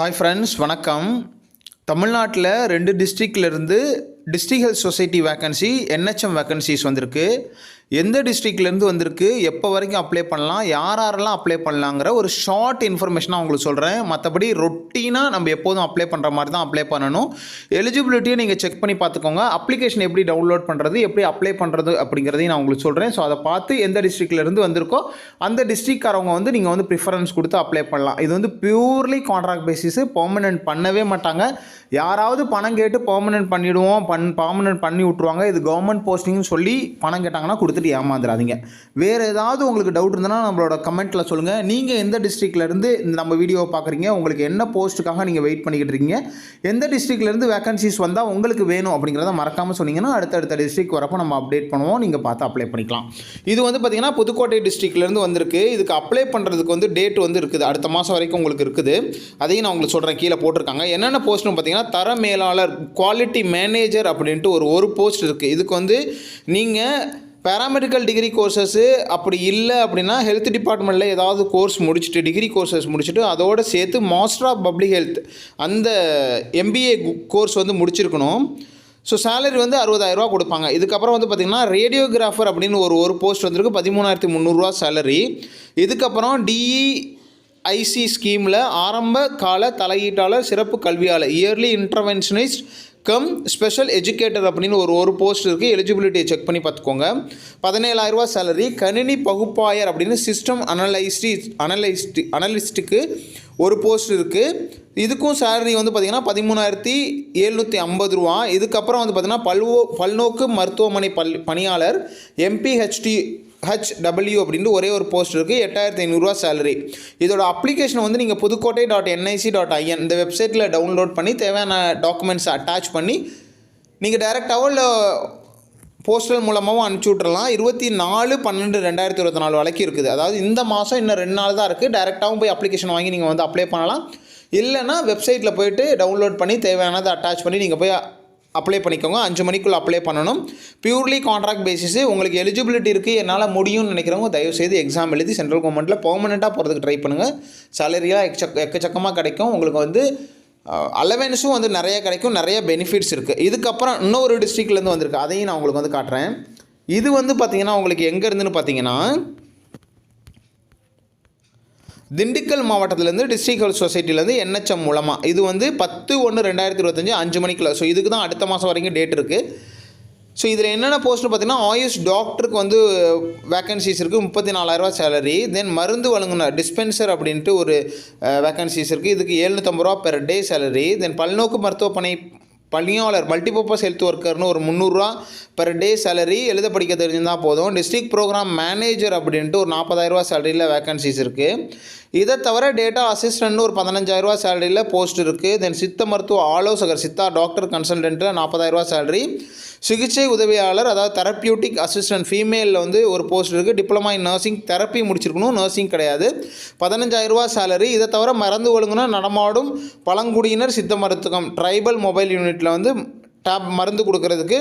Hi friends, வணக்கம். தமிழ்நாட்டில் 2 டிஸ்ட்ரிக்ட்லேருந்து district health society vacancy NHM vacancies வந்திருக்கு. எந்த டிஸ்ட்ரிக்ட்லேருந்து வந்திருக்கு, எப்போ வரைக்கும் அப்ளை பண்ணலாம், யாரெல்லாம் அப்ளை பண்ணலாங்கிற ஒரு ஷார்ட் இன்ஃபர்மேஷனாக உங்களுக்கு சொல்கிறேன். மற்றபடி ரொட்டீனாக நம்ம எப்போதும் அப்ளை பண்ணுற மாதிரி தான் அப்ளை பண்ணணும். எலிஜிபிலிட்டியை நீங்கள் செக் பண்ணி பார்த்துக்கோங்க. அப்ளிகேஷன் எப்படி டவுன்லோட் பண்ணுறது, எப்படி அப்ளை பண்ணுறது அப்படிங்கிறதையும் நான் உங்களுக்கு சொல்கிறேன். ஸோ அதை பார்த்து எந்த டிஸ்ட்ரிக்ட்லேருந்து வந்திருக்கோ அந்த டிஸ்ட்ரிக்ட்காரவங்க நீங்கள் ப்ரிஃபரன்ஸ் கொடுத்து அப்ளை பண்ணலாம். இது பியூர்லி கான்ட்ராக்ட் பேசிஸ், பெர்மனெண்ட் பண்ணவே மாட்டாங்க. யாராவது பணம் கேட்டு பெர்மனெண்ட் பண்ணிவிடுவோம், பெர்மனெண்ட் பண்ணி விட்ருவாங்க. இது கவர்மெண்ட் போஸ்டிங்னு சொல்லி பணம் கேட்டாங்கன்னா கொடுத்துட்டு ஏமாந்துடாதீங்க. வேறு ஏதாவது உங்களுக்கு டவுட் இருந்ததுன்னா நம்மளோட கமெண்ட்டில் சொல்லுங்கள். நீங்கள் எந்த டிஸ்ட்ரிக்ட்லேருந்து நம்ம வீடியோவை பார்க்குறீங்க, உங்களுக்கு என்ன போஸ்ட்டுக்காக நீங்கள் வெயிட் பண்ணிக்கிட்டு இருக்கீங்க, எந்த டிஸ்ட்ரிக்ட்லேருந்து வேகன்சிஸ் வந்தால் உங்களுக்கு வேணும் அப்படிங்கிறத மறக்காமல் சொன்னீங்கன்னா அடுத்தடுத்த டிஸ்ட்ரிக்ட் வரப்போ நம்ம அப்டேட் பண்ணுவோம். நீங்கள் பார்த்து அப்ளை பண்ணிக்கலாம். இது பார்த்திங்கன்னா புதுக்கோட்டை டிஸ்ட்ரிக்ட்லேருந்து வந்திருக்கு. இதுக்கு அப்ளை பண்ணுறதுக்கு டேட் இருக்குது. அடுத்த மாதம் வரைக்கும் உங்களுக்கு இருக்குது. அதையும் நான் உங்களுக்கு சொல்கிறேன். கீழே போட்டிருக்காங்க. என்னென்ன போஸ்ட்னு பார்த்தீங்கன்னா தர மேலாளர், குவாலிட்டி மேனேஜர் அப்படின்ட்டு ஒரு போஸ்ட் இருக்குது. இதுக்கு நீங்கள் பேராமெடிக்கல் டிகிரி கோர்சஸ்ஸு அப்படி இல்லை அப்படின்னா ஹெல்த் டிபார்ட்மெண்ட்டில் ஏதாவது கோர்ஸ் முடிச்சுட்டு, டிகிரி கோர்சஸ் முடிச்சுட்டு அதோடு சேர்த்து மாஸ்டர் ஆஃப் பப்ளிக் ஹெல்த் அந்த MBA கோர்ஸ் முடிச்சிருக்கணும். ஸோ சேலரி 60,000 கொடுப்பாங்க. இதுக்கப்புறம் பார்த்திங்கன்னா ரேடியோகிராஃபர் அப்படின்னு ஒரு போஸ்ட் வந்திருக்கு. 13,300 சேலரி. இதுக்கப்புறம் DEIC ஸ்கீமில் ஆரம்ப கால தலையீட்டாளர், சிறப்பு கல்வியாளர், early interventionist cum special educator அப்படின்னு ஒரு போஸ்ட் இருக்குது. எலிஜிபிலிட்டியை செக் பண்ணி பார்த்துக்கோங்க. 17,000 சேலரி. கணினி பகுப்பாயர் அப்படின்னு சிஸ்டம் அனலிஸ்ட்டுக்கு ஒரு போஸ்ட் இருக்குது. இதுக்கும் சேலரி பார்த்திங்கன்னா 13,750 இதுக்கப்புறம் பார்த்திங்கன்னா பல்நோக்கு மருத்துவமனை பணியாளர் MPHW அப்படின்ட்டு ஒரு போஸ்ட் இருக்குது. 8,500 சேலரி. இதோட அப்ளிகேஷன் நீங்கள் புதுக்கோட்டை.nic.in இந்த வெப்சைட்டில் டவுன்லோட் பண்ணி தேவையான டாக்குமெண்ட்ஸை அட்டாச் பண்ணி நீங்கள் டைரெக்டாகவோ இல்லை போஸ்டல் மூலமாகவும் அனுப்பிச்சி விட்றலாம். 24/12/2024 வரைக்கும் இருக்குது. அதாவது இந்த மாதம் இன்னும் 2 நாள் தான் இருக்குது. டைரெக்டாகவும் போய் அப்ளிகேஷன் வாங்கி நீங்கள் அப்ளை பண்ணலாம். இல்லைனா வெப்சைட்டில் போய்ட்டு டவுன்லோட் பண்ணி தேவையானதை அட்டாச் பண்ணி நீங்கள் போய் அப்ளை பண்ணிக்கோங்க. 5 மணிக்குள்ளே அப்ளை பண்ணணும். Purely contract basis. உங்களுக்கு எலிஜிபிலிட்டி இருக்குது, என்னால் முடியும்னு நினைக்கிறவங்க தயவுசெய்து எக்ஸாம் எழுதி சென்ட்ரல் கவர்மெண்ட்டில் பெர்மனெண்ட்டாக போகிறதுக்கு ட்ரை பண்ணுங்கள். சேலரியாக எக்கச்சக்கமாக கிடைக்கும். உங்களுக்கு அலவன்ஸும் நிறைய கிடைக்கும். நிறைய பெனிஃபிட்ஸ் இருக்குது. இதுக்கப்புறம் இன்னொரு டிஸ்ட்ரிக்ட்லேருந்து வந்திருக்கு. அதையும் நான் உங்களுக்கு காட்டுறேன். இது பார்த்திங்கன்னா உங்களுக்கு எங்கே இருந்துன்னு பார்த்தீங்கன்னா திண்டுக்கல் மாவட்டத்திலேருந்து டிஸ்ட்ரிக்ட் ஹெல்த் சொசைட்டிலேருந்து NHM மூலமாக இது 10/1/2025 5 மணிக்குள்ள. ஸோ இதுக்கு தான் அடுத்த மாதம் வரைக்கும் டேட் இருக்குது. ஸோ இதில் என்னென்ன போஸ்ட்னு பார்த்தீங்கன்னா ஆயுஷ் டாக்டருக்கு வேக்கன்சிஸ் இருக்குது. 34,000 சேலரி. தென் மருந்து வழங்குனர் டிஸ்பென்சர் அப்படின்ட்டு ஒரு வேக்கன்சிஸ் இருக்குது. இதுக்கு 750 பெர் டே சேலரி. தென் பல்நோக்கு மருத்துவ பணியாளர் மல்டிபர்பஸ் ஹெல்த் ஒர்க்கர்னு 300 பெர் டே சேலரி. எழுத படிக்க தெரிஞ்சிருந்தால் போதும். டிஸ்ட்ரிக்ட் ப்ரோக்ராம் மேனேஜர் அப்படின்ட்டு 40,000 சேலரியில் வேக்கன்சிஸ் இருக்குது. இதை தவிர டேட்டா அசிஸ்டன்ட்னு 15,000 சேலரியில் போஸ்ட் இருக்குது. தென் சித்த மருத்துவ ஆலோசகர், சித்தா டாக்டர் கன்சல்டன்ட்டில் 40,000 சேலரி. சிகிச்சை உதவியாளர், அதாவது தெரப்பியூட்டிக் அசிஸ்டன்ட் ஃபீமேலில் ஒரு போஸ்ட் இருக்குது. டிப்ளமா இன் நர்சிங் தெரப்பி முடிச்சிருக்கணும், நர்சிங் கிடையாது. 15,000 சேலரி. இதை தவிர மருந்து ஒழுங்குனர், நடமாடும் பழங்குடியினர் சித்த மருத்துவம் ட்ரைபல் மொபைல் யூனிட்டில் மருந்து கொடுக்கறதுக்கு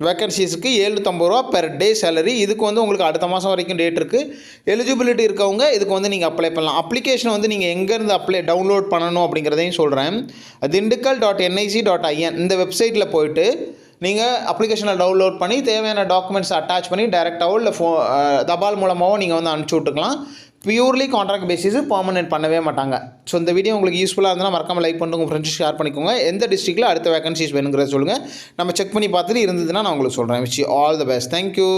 வேக்கன்சிஸுக்கு 750 பெர் டே சேலரி. இதுக்கு உங்களுக்கு அடுத்த மாதம் வரைக்கும் டேட் இருக்குது. எலிஜிபிலிட்டி இருக்கவங்க இதுக்கு நீங்கள் அப்ளை பண்ணலாம். அப்ளிகேஷன் நீங்கள் எங்கேருந்து டவுன்லோட் பண்ணணும் அப்படிங்கிறதையும் சொல்கிறேன். திண்டுக்கல்.nic.in இந்த வெப்சைட்டில் போயிட்டு நீங்கள் அப்ளிகேஷனை டவுன்லோட் பண்ணி தேவையான டாக்குமெண்ட்ஸ் அட்டாச் பண்ணி டைரெக்டாகவோ இல்லை தபால் மூலமாகவோ நீங்கள் அனுப்பிச்சி விட்டுக்கலாம். பியூர்லி கான்ட்ராக்ட் பேசிஸ், பெர்மனெண்ட் பண்ணவே மாட்டாங்க. ஸோ இந்த வீடியோ உங்களுக்கு யூஸ்ஃபுல்லாக இருந்தால் மறக்காமல் லைக் பண்ணுங்க, உங்கள் ஃப்ரெண்ட்ஸ் ஷேர் பண்ணிக்கோங்க. எந்த டிஸ்ட்ரிக்ட்டில் அடுத்த வேகன்சிஸ் வேணுங்கிறத சொல்லுங்கள். நம்ம செக் பண்ணி பார்த்துட்டு இருந்ததுன்னா நான் உங்களுக்கு சொல்கிறேன். Which all the best. Thank you.